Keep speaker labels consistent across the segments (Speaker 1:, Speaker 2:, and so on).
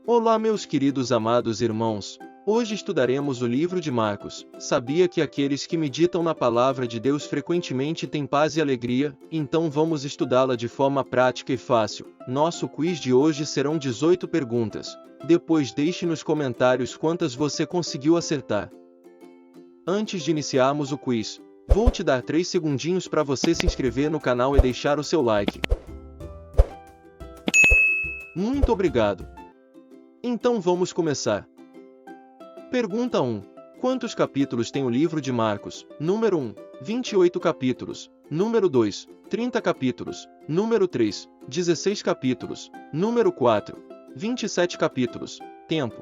Speaker 1: Olá, meus queridos amados irmãos. Hoje estudaremos o livro de Marcos. Sabia que aqueles que meditam na palavra de Deus frequentemente têm paz e alegria, então vamos estudá-la de forma prática e fácil. Nosso quiz de hoje serão 18 perguntas. Depois deixe nos comentários quantas você conseguiu acertar. Antes de iniciarmos o quiz, vou te dar 3 segundinhos para você se inscrever no canal e deixar o seu like. Muito obrigado! Então vamos começar. Pergunta 1. Quantos capítulos tem o livro de Marcos? Número 1, 28 capítulos. Número 2, 30 capítulos. Número 3, 16 capítulos. Número 4, 27 capítulos. Tempo.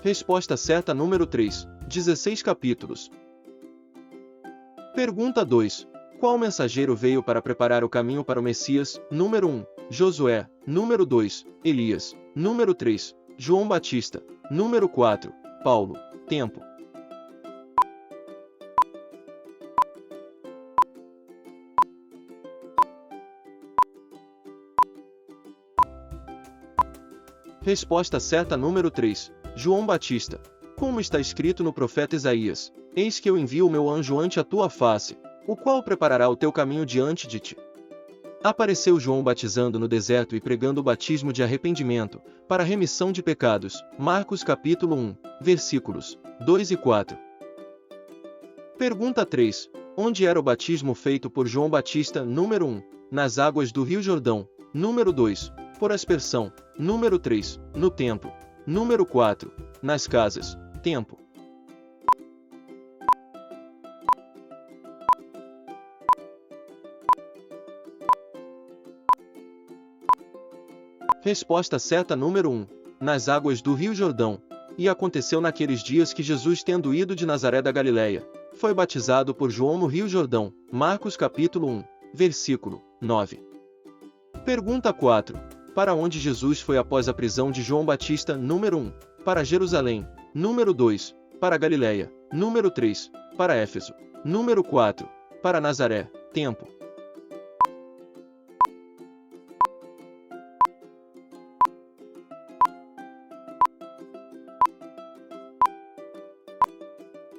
Speaker 1: Resposta certa número 3, 16 capítulos. Pergunta 2. Qual mensageiro veio para preparar o caminho para o Messias? Número 1, Josué. Número 2, Elias. Número 3, João Batista. Número 4, Paulo. Tempo. Resposta certa número 3, João Batista. Como está escrito no profeta Isaías: Eis que eu envio o meu anjo ante a tua face, o qual preparará o teu caminho diante de ti. Apareceu João batizando no deserto e pregando o batismo de arrependimento, para a remissão de pecados. Marcos capítulo 1, versículos 2 e 4. Pergunta 3. Onde era o batismo feito por João Batista? Número 1, nas águas do Rio Jordão. Número 2, por aspersão. Número 3, no templo. Número 4, nas casas. Tempo. Resposta certa número 1, nas águas do Rio Jordão. E aconteceu naqueles dias que Jesus, tendo ido de Nazaré da Galileia, foi batizado por João no Rio Jordão. Marcos capítulo 1, versículo 9. Pergunta 4. Para onde Jesus foi após a prisão de João Batista? Número 1, para Jerusalém. Número 2, para Galileia. Número 3, para Éfeso. Número 4, para Nazaré. Tempo.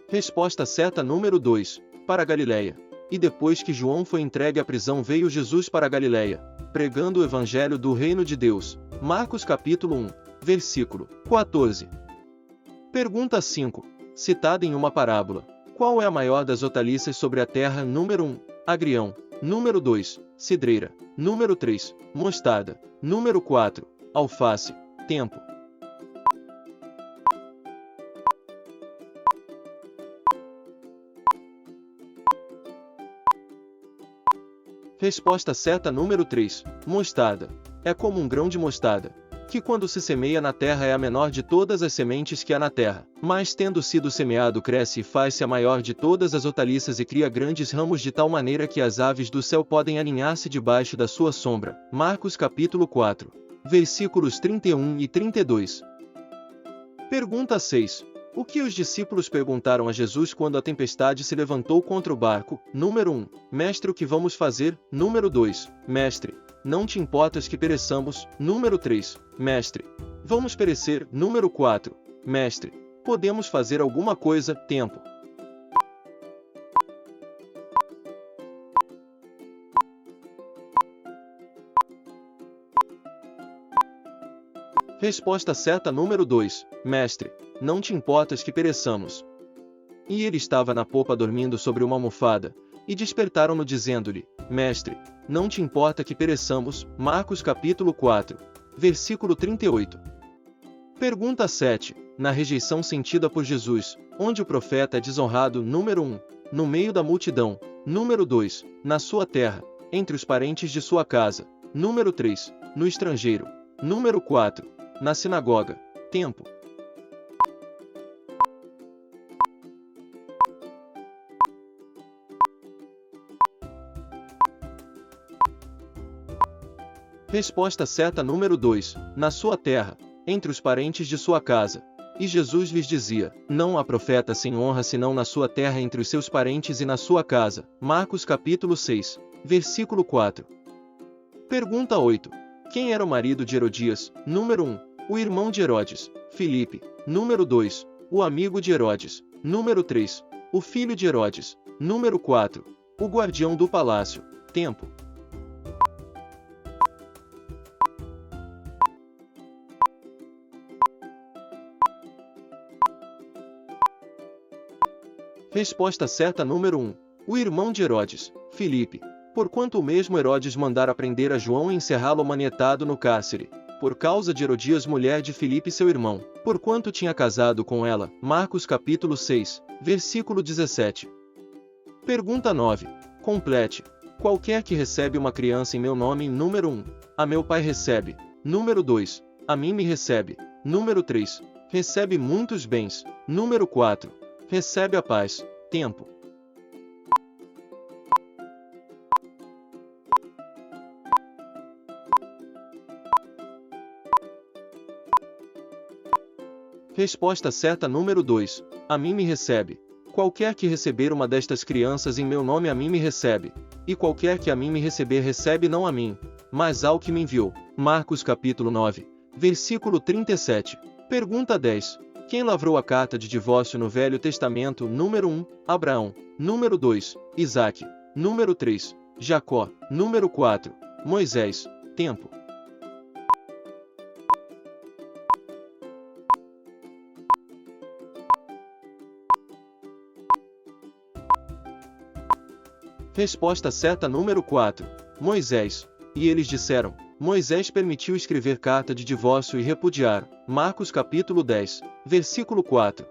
Speaker 1: Resposta certa número 2, para Galileia. E depois que João foi entregue à prisão, veio Jesus para Galileia, pregando o evangelho do reino de Deus. Marcos capítulo 1, versículo 14. Pergunta 5. Citada em uma parábola. Qual é a maior das hortaliças sobre a terra? Número 1, agrião. Número 2, cidreira. Número 3, mostarda. Número 4, alface. Tempo. Resposta certa número 3, mostarda. É como um grão de mostarda, que quando se semeia na terra é a menor de todas as sementes que há na terra, mas tendo sido semeado cresce e faz-se a maior de todas as hortaliças e cria grandes ramos de tal maneira que as aves do céu podem aninhar-se debaixo da sua sombra. Marcos capítulo 4, versículos 31 e 32. Pergunta 6. O que os discípulos perguntaram a Jesus quando a tempestade se levantou contra o barco? Número 1, Mestre, o que vamos fazer? Número 2, Mestre, não te importas que pereçamos? Número 3, Mestre, vamos perecer? Número 4, Mestre, podemos fazer alguma coisa? Tempo. Resposta certa número 2, Mestre, não te importas que pereçamos. E ele estava na popa dormindo sobre uma almofada, e despertaram-no dizendo-lhe: Mestre, não te importa que pereçamos? Marcos capítulo 4, versículo 38. Pergunta 7. Na rejeição sentida por Jesus, onde o profeta é desonrado? Número 1, no meio da multidão. Número 2, na sua terra, entre os parentes de sua casa. Número 3, no estrangeiro. Número 4, na sinagoga. Tempo. Resposta certa número 2, na sua terra, entre os parentes de sua casa. E Jesus lhes dizia: Não há profeta sem honra senão na sua terra entre os seus parentes e na sua casa. Marcos capítulo 6, versículo 4. Pergunta 8. Quem era o marido de Herodias? Número 1. O irmão de Herodes, Filipe. Número 2. O amigo de Herodes. Número 3. O filho de Herodes. Número 4. O guardião do palácio. Tempo. Resposta certa número 1. O irmão de Herodes, Filipe. Porquanto o mesmo Herodes mandara prender a João e encerrá-lo manietado no cárcere, por causa de Herodias, mulher de Filipe seu irmão, porquanto tinha casado com ela. Marcos capítulo 6, versículo 17. Pergunta 9. Complete. Qualquer que recebe uma criança em meu nome, número 1. A meu Pai recebe. Número 2. A mim me recebe. Número 3. Recebe muitos bens. Número 4. Recebe a paz. Tempo. Resposta certa número 2. A mim me recebe. Qualquer que receber uma destas crianças em meu nome a mim me recebe. E qualquer que a mim me receber recebe não a mim, mas ao que me enviou. Marcos capítulo 9, versículo 37. Pergunta 10. Quem lavrou a carta de divórcio no Velho Testamento? Número 1. Abraão. Número 2. Isaque. Número 3. Jacó. Número 4. Moisés. Tempo. Resposta certa número 4. Moisés. E eles disseram: Moisés permitiu escrever carta de divórcio e repudiar. Marcos capítulo 10, versículo 4.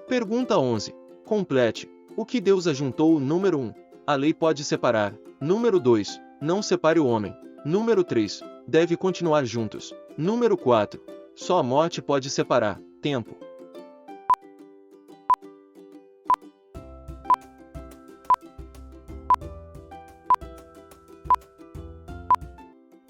Speaker 1: Pergunta 11. Complete. O que Deus ajuntou? Número 1. A lei pode separar. Número 2. Não separe o homem. Número 3. Deve continuar juntos. Número 4. Só a morte pode separar. Tempo.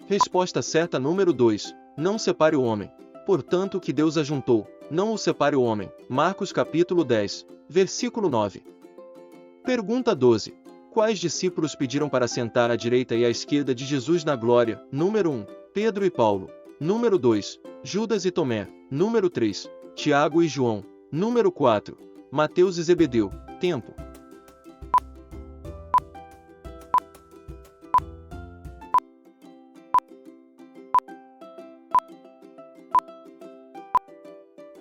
Speaker 1: Resposta certa número 2. Não separe o homem. Portanto, o que Deus ajuntou, não o separe o homem. Marcos capítulo 10, versículo 9. Pergunta 12. Quais discípulos pediram para sentar à direita e à esquerda de Jesus na glória? Número 1. Pedro e Paulo. Número 2. Judas e Tomé. Número 3. Tiago e João. Número 4. Mateus e Zebedeu. Tempo.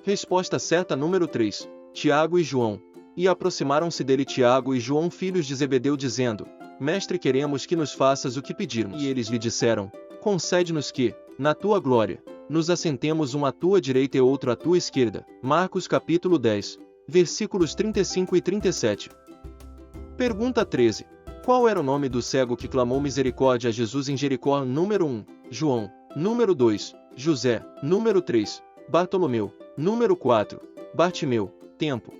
Speaker 1: Resposta certa número 3. Tiago e João. E aproximaram-se dele Tiago e João, filhos de Zebedeu, dizendo: Mestre, queremos que nos faças o que pedirmos. E eles lhe disseram: Concede-nos que, na tua glória, nos assentemos um à tua direita e outro à tua esquerda. Marcos capítulo 10, versículos 35 e 37. Pergunta 13. Qual era o nome do cego que clamou misericórdia a Jesus em Jericó? Número 1. João. Número 2. José. Número 3. Bartolomeu. Número 4. Bartimeu. Tempo.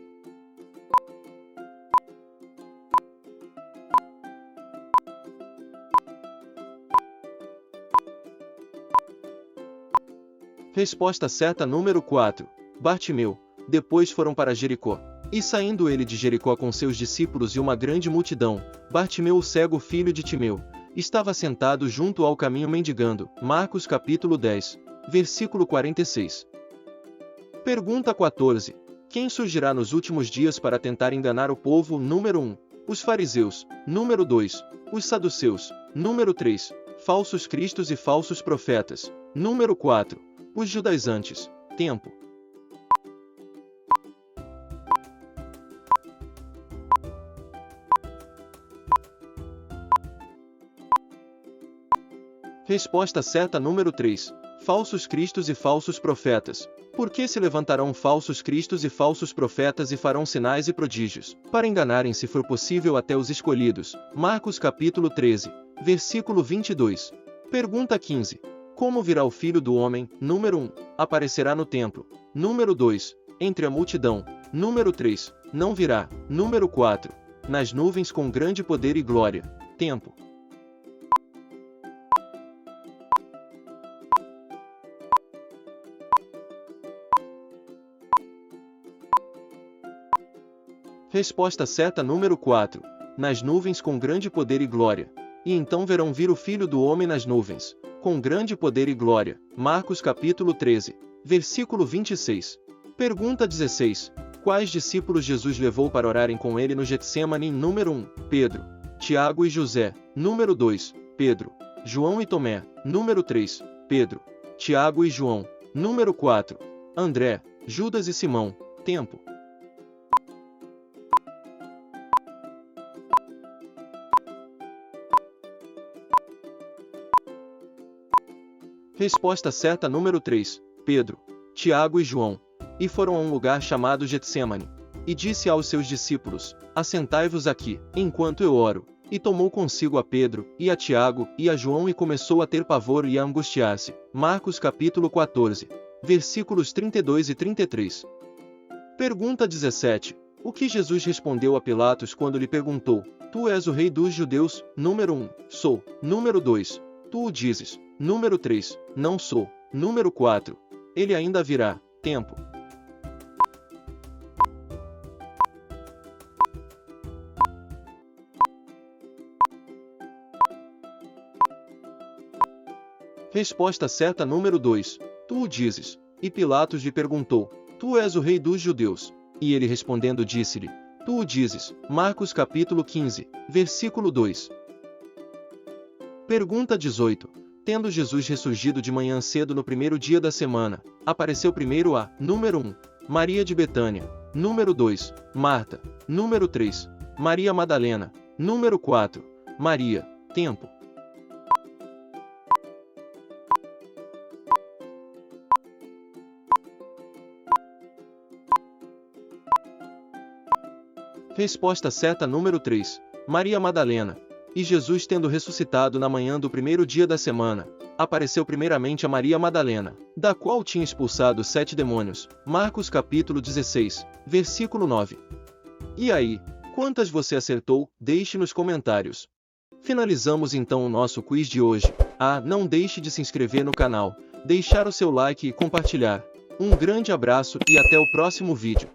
Speaker 1: Resposta certa número 4. Bartimeu. Depois foram para Jericó. E saindo ele de Jericó com seus discípulos e uma grande multidão, Bartimeu, o cego, filho de Timeu, estava sentado junto ao caminho mendigando. Marcos capítulo 10, versículo 46. Pergunta 14. Quem surgirá nos últimos dias para tentar enganar o povo? Número 1. Os fariseus. Número 2. Os saduceus. Número 3. Falsos cristos e falsos profetas. Número 4. Os judaizantes. Tempo. Resposta certa número 3. Falsos cristos e falsos profetas. Porque se levantarão falsos cristos e falsos profetas e farão sinais e prodígios, para enganarem, se for possível, até os escolhidos. Marcos capítulo 13, versículo 22. Pergunta 15. Como virá o Filho do Homem? Número 1. Aparecerá no templo. Número 2. Entre a multidão. Número 3. Não virá. Número 4. Nas nuvens com grande poder e glória. Tempo. Resposta certa número 4. Nas nuvens com grande poder e glória. E então verão vir o Filho do Homem nas nuvens, com grande poder e glória. Marcos capítulo 13, versículo 26. Pergunta 16. Quais discípulos Jesus levou para orarem com ele no Getsêmani? Número 1. Pedro, Tiago e José. Número 2. Pedro, João e Tomé. Número 3. Pedro, Tiago e João. Número 4. André, Judas e Simão. Tempo. Resposta certa número 3. Pedro, Tiago e João. E foram a um lugar chamado Getsêmani. E disse aos seus discípulos: Assentai-vos aqui, enquanto eu oro. E tomou consigo a Pedro, e a Tiago, e a João e começou a ter pavor e a angustiar-se. Marcos capítulo 14, versículos 32 e 33. Pergunta 17. O que Jesus respondeu a Pilatos quando lhe perguntou: Tu és o rei dos judeus? Número 1. Sou. Número 2. Tu o dizes. Número 3. Não sou. Número 4. Ele ainda virá. Tempo. Resposta certa número 2. Tu o dizes. E Pilatos lhe perguntou: Tu és o rei dos judeus? E ele respondendo disse-lhe: Tu o dizes. Marcos capítulo 15, versículo 2. Pergunta 18. Tendo Jesus ressurgido de manhã cedo no primeiro dia da semana, apareceu primeiro a, número 1, Maria de Betânia, número 2, Marta, número 3, Maria Madalena, número 4, Maria. Tempo. Resposta certa número 3, Maria Madalena. E Jesus, tendo ressuscitado na manhã do primeiro dia da semana, apareceu primeiramente a Maria Madalena, da qual tinha expulsado 7 demônios. Marcos capítulo 16, versículo 9. E aí, quantas você acertou? Deixe nos comentários. Finalizamos então o nosso quiz de hoje. Não deixe de se inscrever no canal, deixar o seu like e compartilhar. Um grande abraço e até o próximo vídeo.